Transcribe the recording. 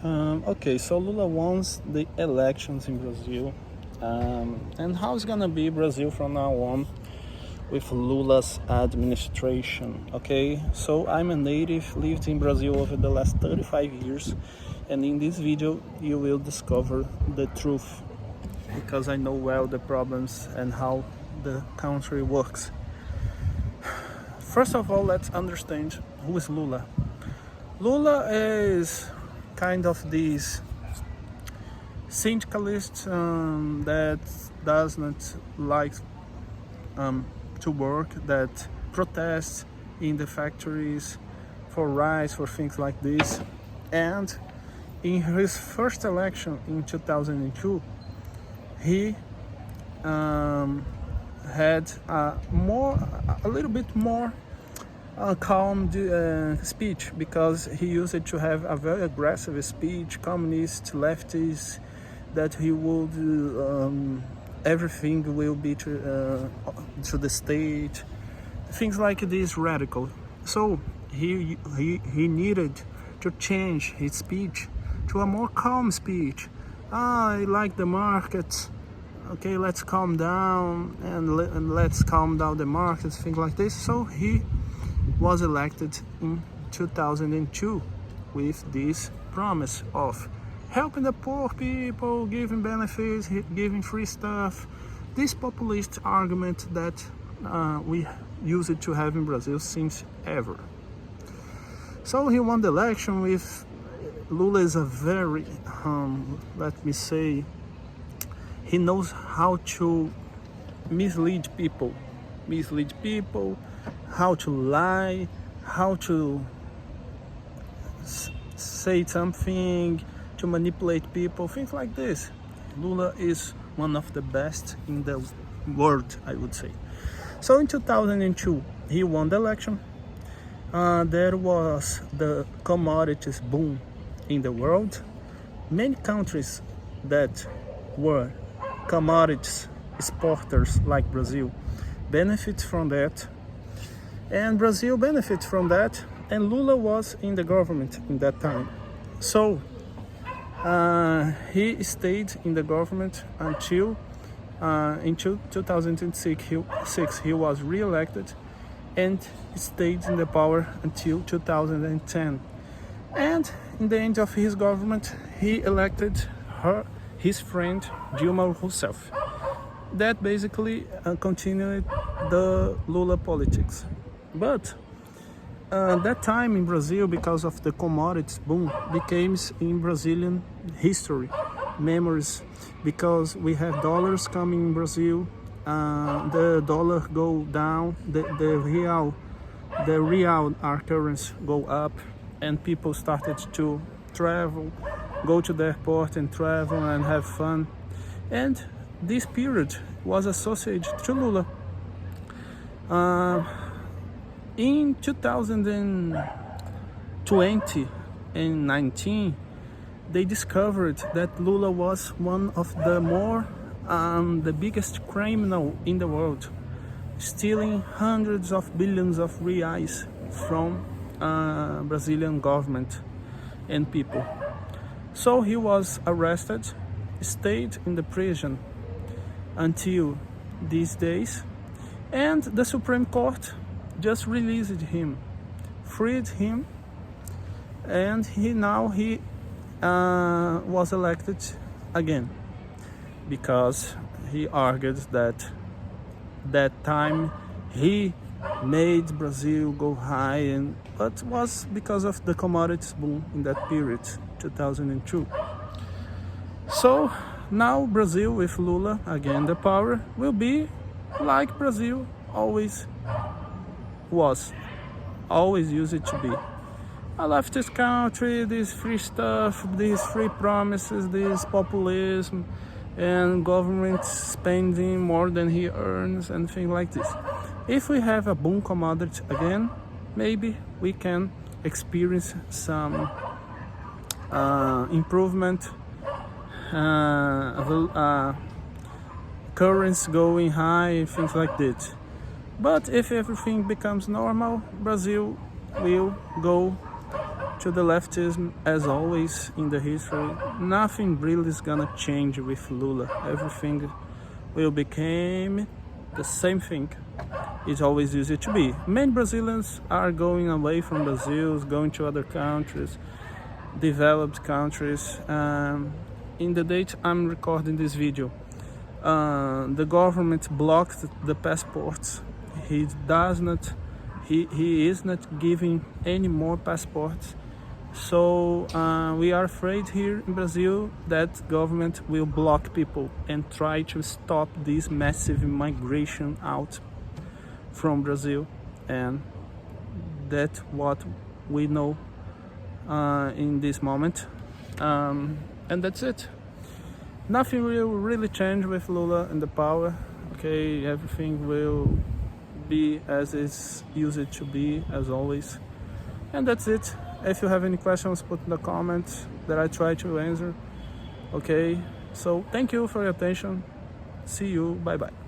Okay, so Lula wants the elections in Brazil. And how's gonna be Brazil from now on with Lula's administration? Okay, so I'm a native, lived in Brazil over the last 35 years, and in this video you will discover the truth because I know well the problems and how the country works. First of all, let's understand who is Lula. Lula is kind of this syndicalist that does not like to work, that protests in the factories for rights, for things like this. And in his first election in 2002, he had a little bit more calm speech, because he used it to have a very aggressive speech, communist, leftist, that he would everything will be to the state, things like this, radical. So he needed to change his speech to a more calm speech. I like the market. Okay, let's calm down and let's calm down the markets, things like this. So he was elected in 2002 with this promise of helping the poor people, giving benefits, giving free stuff. This populist argument that we use it to have in Brazil since ever. So he won the election with Lula is a very, let me say, he knows how to mislead people, how to lie, how to say something, to manipulate people, things like this. Lula is one of the best in the world, I would say. So in 2002, he won the election. There was the commodities boom in the world. Many countries that were commodities exporters, like Brazil, benefit from that, and Brazil benefits from that, and Lula was in the government in that time. So he stayed in the government until in 2006 he was re-elected and stayed in the power until 2010. And in the end of his government, he elected his friend Dilma Rousseff. That basically continued the Lula politics. But that time in Brazil, because of the commodities boom, became in Brazilian history, memories, because we have dollars coming in Brazil, the dollar go down, the real, our currency go up, and people started to travel, go to the airport and travel and have fun. And this period was associated to Lula. In 2020 and 19, they discovered that Lula was one of the biggest criminal in the world, stealing hundreds of billions of reais from Brazilian government and people. So he was arrested, stayed in the prison until these days, and the Supreme Court just released him, freed him, and he was elected again, because he argued that time he made Brazil go high, but was because of the commodities boom in that period, 2002. So now Brazil with Lula again the power will be like Brazil always used it to be. I left this country, this free stuff, these free promises, this populism, and government spending more than he earns and things like this. If we have a boom commodity again, maybe we can experience some improvement, currency going high, things like that. But if everything becomes normal, Brazil will go to the leftism, as always in the history, nothing really is gonna change with Lula. Everything will become the same thing it always used to be. Many Brazilians are going away from Brazil, going to other countries, developed countries. In the date I'm recording this video, the government blocked the passports. He is not giving any more passports. So we are afraid here in Brazil that government will block people and try to stop this massive migration out from Brazil, and that's what we know in this moment, and that's it. Nothing will really change with Lula in the power. Okay, everything will be as it's used to be, as always, and that's it. If you have any questions, put in the comments that I try to answer. Okay, so thank you for your attention. See you. Bye bye.